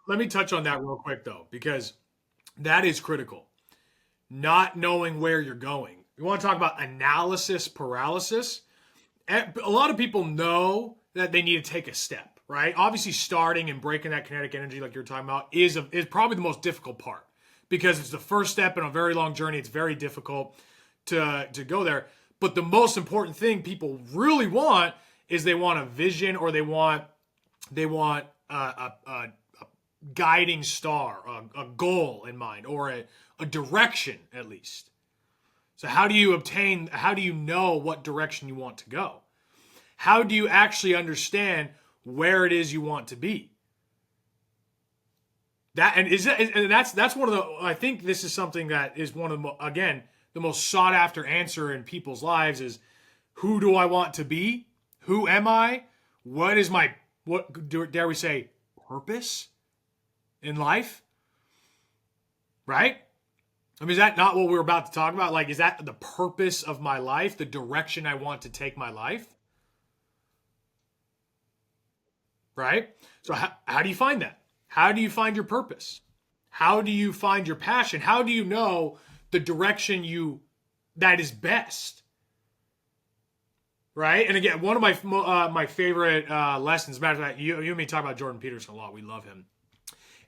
let me touch on that real quick though, because that is critical. Not knowing where you're going. You want to talk about analysis paralysis? A lot of people know that they need to take a step, right? Obviously, starting and breaking that kinetic energy, like you're talking about, is probably the most difficult part because it's the first step in a very long journey. It's very difficult to go there. But the most important thing people really want is they want a vision, or they want a guiding star, a goal in mind, or a direction at least. So how do you know what direction you want to go? How do you actually understand where it is you want to be? That's one of the, I think this is something that is one of the, again, the most sought after answer in people's lives is, who do I want to be? Who am I? What is my, dare we say, purpose in life? Right? I mean, is that not what we're about to talk about? Like, is that the purpose of my life? The direction I want to take my life? Right? So how do you find that? How do you find your purpose? How do you find your passion? How do you know the direction that is best? Right? And again, one of my favorite lessons, matter of fact, you and me talk about Jordan Peterson a lot. We love him.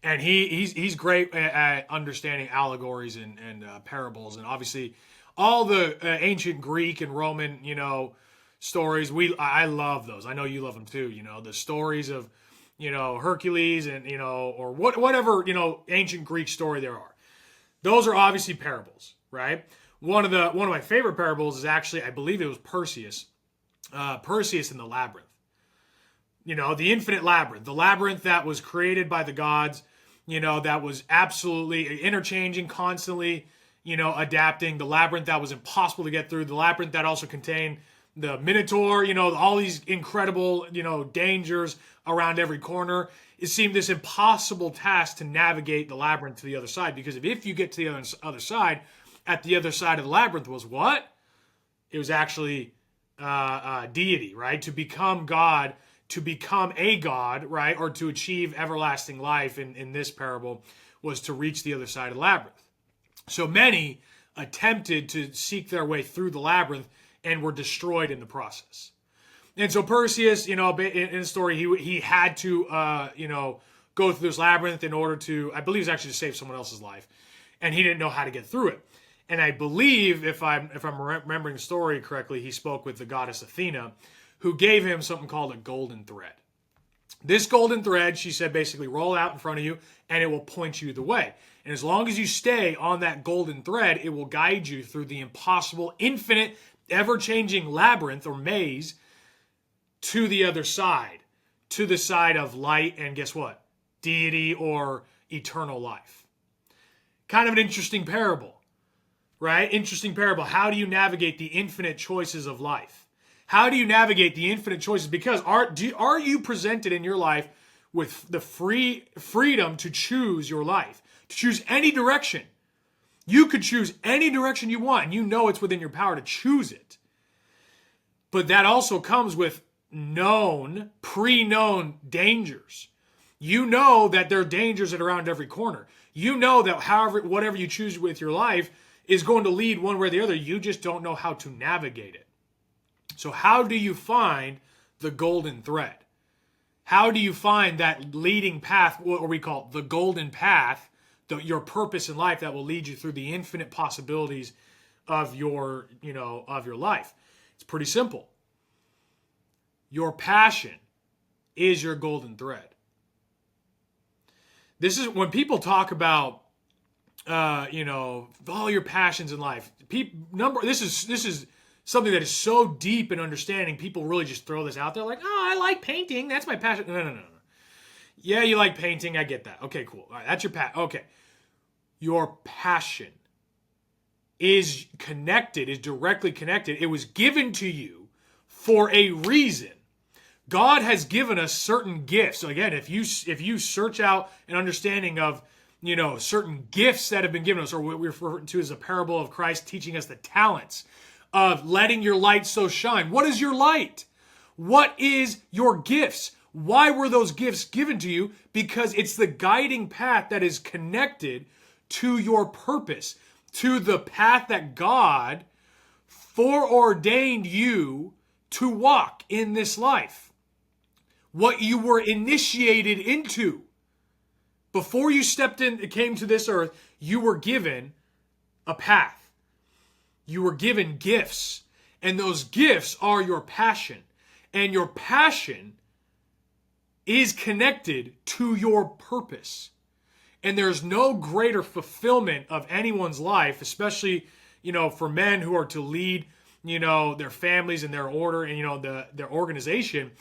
And he's great at understanding allegories and parables, and obviously all the ancient Greek and Roman, stories. I love those. I know you love them too. The stories of, Hercules and or whatever ancient Greek story there are. Those are obviously parables, right? One of my favorite parables is actually, I believe it was Perseus, Perseus in the labyrinth. The infinite labyrinth, the labyrinth that was created by the gods. That was absolutely interchanging, constantly, adapting. The labyrinth that was impossible to get through. The labyrinth that also contained the Minotaur, all these incredible, dangers around every corner. It seemed this impossible task to navigate the labyrinth to the other side, because if you get to the other side, at the other side of the labyrinth was what? It was actually deity, right? To become God, to become a god, right, or to achieve everlasting life in this parable was to reach the other side of the labyrinth. So many attempted to seek their way through the labyrinth and were destroyed in the process. And so Perseus, in the story, he had to, go through this labyrinth in order to, I believe it was actually to save someone else's life, and he didn't know how to get through it. And I believe, if I'm remembering the story correctly, he spoke with the goddess Athena, who gave him something called a golden thread. This golden thread, she said, basically roll out in front of you and it will point you the way. And as long as you stay on that golden thread, it will guide you through the impossible, infinite, ever-changing labyrinth or maze to the other side, to the side of light and guess what? Deity or eternal life. Kind of an interesting parable, right? Interesting parable. How do you navigate the infinite choices of life? How do you navigate the infinite choices? Because are you presented in your life with the freedom to choose your life, to choose any direction? You could choose any direction you want, and it's within your power to choose it. But that also comes with pre-known dangers. You know that there are dangers around every corner. You know that whatever you choose with your life is going to lead one way or the other. You just don't know how to navigate it. So how do you find the golden thread? How do you find that leading path, what we call the golden path, your purpose in life that will lead you through the infinite possibilities of your life? It's pretty simple. Your passion is your golden thread. This is when people talk about, all your passions in life. This is something that is so deep in understanding. People really just throw this out there like, oh, I like painting. That's my passion. No. Yeah, you like painting. I get that. Okay, cool. All right, that's your passion. Okay. Your passion is directly connected. It was given to you for a reason. God has given us certain gifts. So again, if you search out an understanding of, certain gifts that have been given us, or what we refer to as a parable of Christ teaching us the talents of letting your light so shine. What is your light? What is your gifts? Why were those gifts given to you? Because it's the guiding path that is connected to your purpose, to the path that God foreordained you to walk in this life. What you were initiated into. Before you came to this earth, you were given a path. You were given gifts. And those gifts are your passion. And your passion is connected to your purpose. And there's no greater fulfillment of anyone's life, especially, for men who are to lead, their families and their order and, their organization.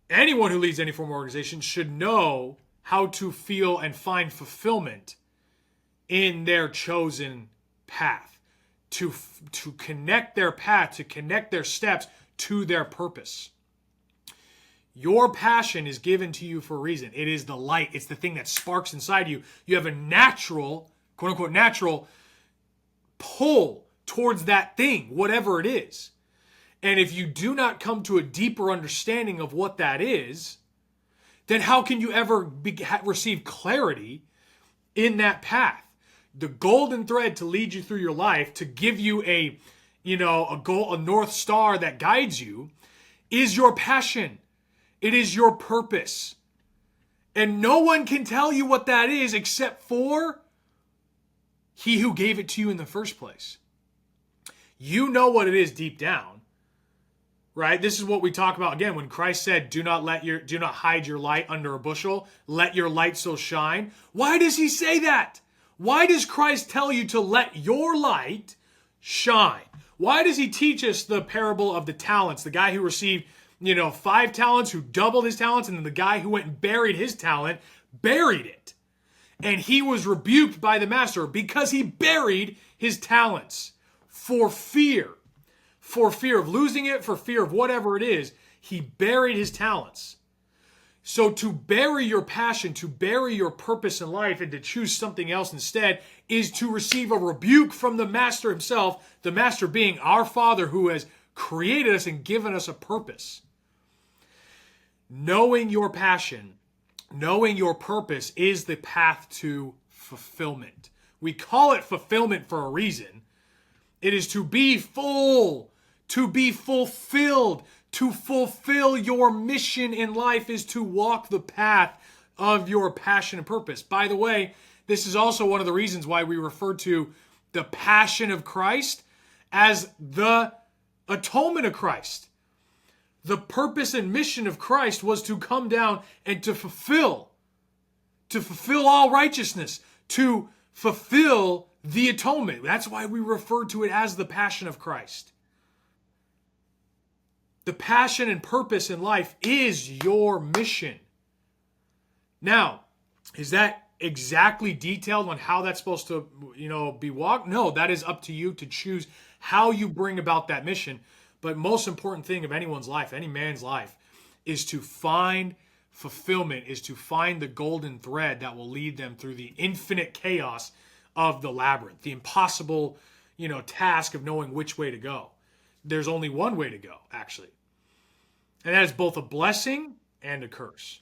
Anyone who leads any form of organization should know how to feel and find fulfillment in their chosen path, to connect their path, to connect their steps to their purpose. Your passion is given to you for a reason. It is the light. It's the thing that sparks inside you. You have a natural, quote unquote, natural pull towards that thing, whatever it is. And if you do not come to a deeper understanding of what that is, then how can you ever receive clarity in that path? The golden thread to lead you through your life, to give you a goal, a North Star that guides you, is your passion. It is your purpose. And no one can tell you what that is except for He who gave it to you in the first place. You know what it is deep down. Right? This is what we talk about again when Christ said, do not hide your light under a bushel. Let your light so shine. Why does He say that? Why does Christ tell you to let your light shine? Why does He teach us the parable of the talents? The guy who received, 5 talents, who doubled his talents, and then the guy who went and buried his talent, buried it. And he was rebuked by the master because he buried his talents for fear. For fear of losing it, for fear of whatever it is, he buried his talents. So to bury your passion, to bury your purpose in life, and to choose something else instead is to receive a rebuke from the master himself, the master being our Father who has created us and given us a purpose. Knowing your passion, knowing your purpose is the path to fulfillment. We call it fulfillment for a reason. It is to be full, to be fulfilled. To fulfill your mission in life is to walk the path of your passion and purpose. By the way, this is also one of the reasons why we refer to the passion of Christ as the atonement of Christ. The purpose and mission of Christ was to come down and to fulfill all righteousness, to fulfill the atonement. That's why we refer to it as the passion of Christ. The passion and purpose in life is your mission. Now, is that exactly detailed on how that's supposed to, be walked? No, that is up to you to choose how you bring about that mission. But most important thing of anyone's life, any man's life, is to find fulfillment, is to find the golden thread that will lead them through the infinite chaos of the labyrinth, the impossible, task of knowing which way to go. There's only one way to go, actually. And that is both a blessing and a curse.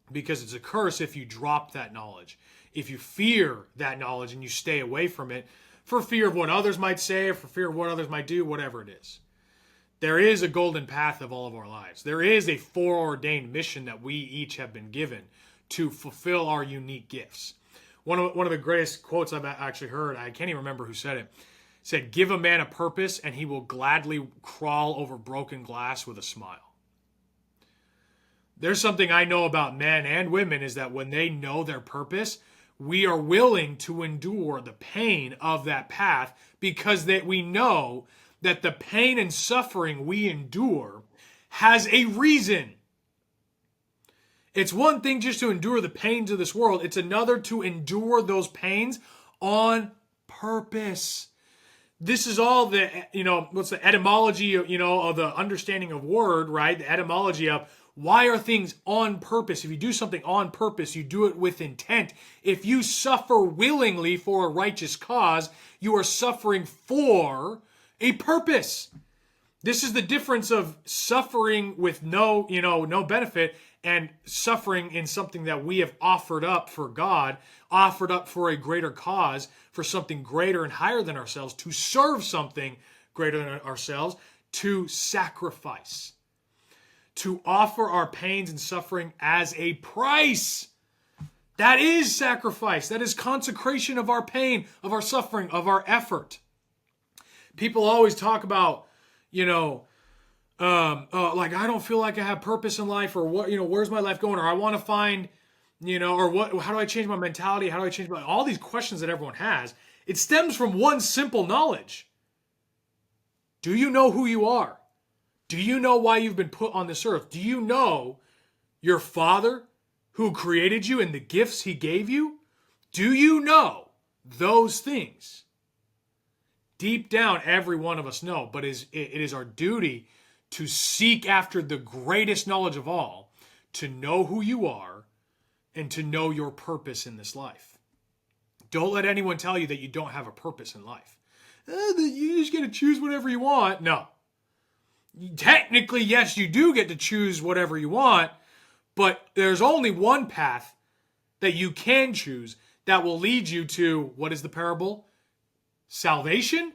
Because it's a curse if you drop that knowledge. If you fear that knowledge and you stay away from it for fear of what others might say or for fear of what others might do, whatever it is. There is a golden path of all of our lives. There is a foreordained mission that we each have been given to fulfill our unique gifts. One of the greatest quotes I've actually heard, I can't even remember who said it, said, "Give a man a purpose and he will gladly crawl over broken glass with a smile." There's something I know about men and women is that when they know their purpose, we are willing to endure the pain of that path because we know that the pain and suffering we endure has a reason. It's one thing just to endure the pains of this world. It's another to endure those pains on purpose. This is all the, what's the etymology, of the understanding of word, right? The etymology of why are things on purpose? If you do something on purpose, you do it with intent. If you suffer willingly for a righteous cause, you are suffering for a purpose. This is the difference of suffering with no benefit and suffering in something that we have offered up for God, offered up for a greater cause, for something greater and higher than ourselves, to serve something greater than ourselves, to sacrifice, to offer our pains and suffering as a price. That is sacrifice. That is consecration of our pain, of our suffering, of our effort. People always talk about, like, I don't feel like I have purpose in life, or what, where's my life going? Or I want to find, or how do I change my mentality? How do I change all these questions that everyone has? It stems from one simple knowledge. Do you know who you are? Do you know why you've been put on this earth? Do you know your Father who created you and the gifts he gave you? Do you know those things? Deep down, every one of us know, but it is our duty to seek after the greatest knowledge of all, to know who you are and to know your purpose in this life. Don't let anyone tell you that you don't have a purpose in life. That you just get to choose whatever you want. No. Technically, yes, you do get to choose whatever you want, but there's only one path that you can choose that will lead you to, what is the parable? Salvation?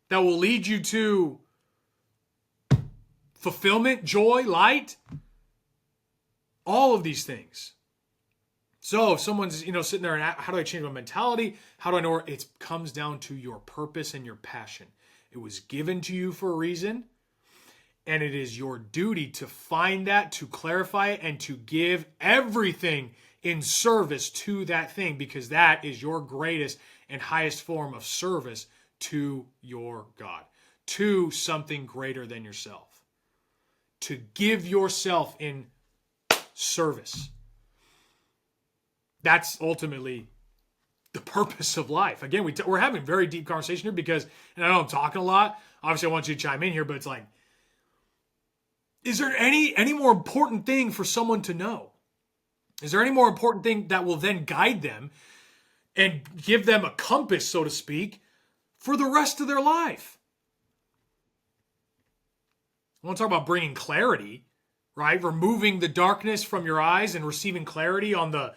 That will lead you to fulfillment, joy, light, all of these things. So if someone's, sitting there and how do I change my mentality? How do I know? It comes down to your purpose and your passion. It was given to you for a reason, and it is your duty to find that, to clarify it, and to give everything in service to that thing, because that is your greatest and highest form of service to your God, to something greater than yourself. To give yourself in service. That's ultimately the purpose of life. Again, we're having very deep conversation here because, and I know I'm talking a lot. Obviously, I want you to chime in here, but it's like, is there any more important thing for someone to know? Is there any more important thing that will then guide them and give them a compass, so to speak, for the rest of their life? I want to talk about bringing clarity, right? Removing the darkness from your eyes and receiving clarity on the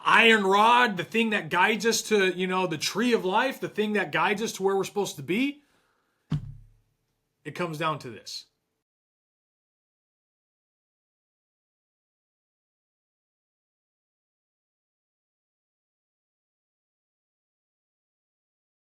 iron rod, the thing that guides us to, the tree of life, the thing that guides us to where we're supposed to be. It comes down to this.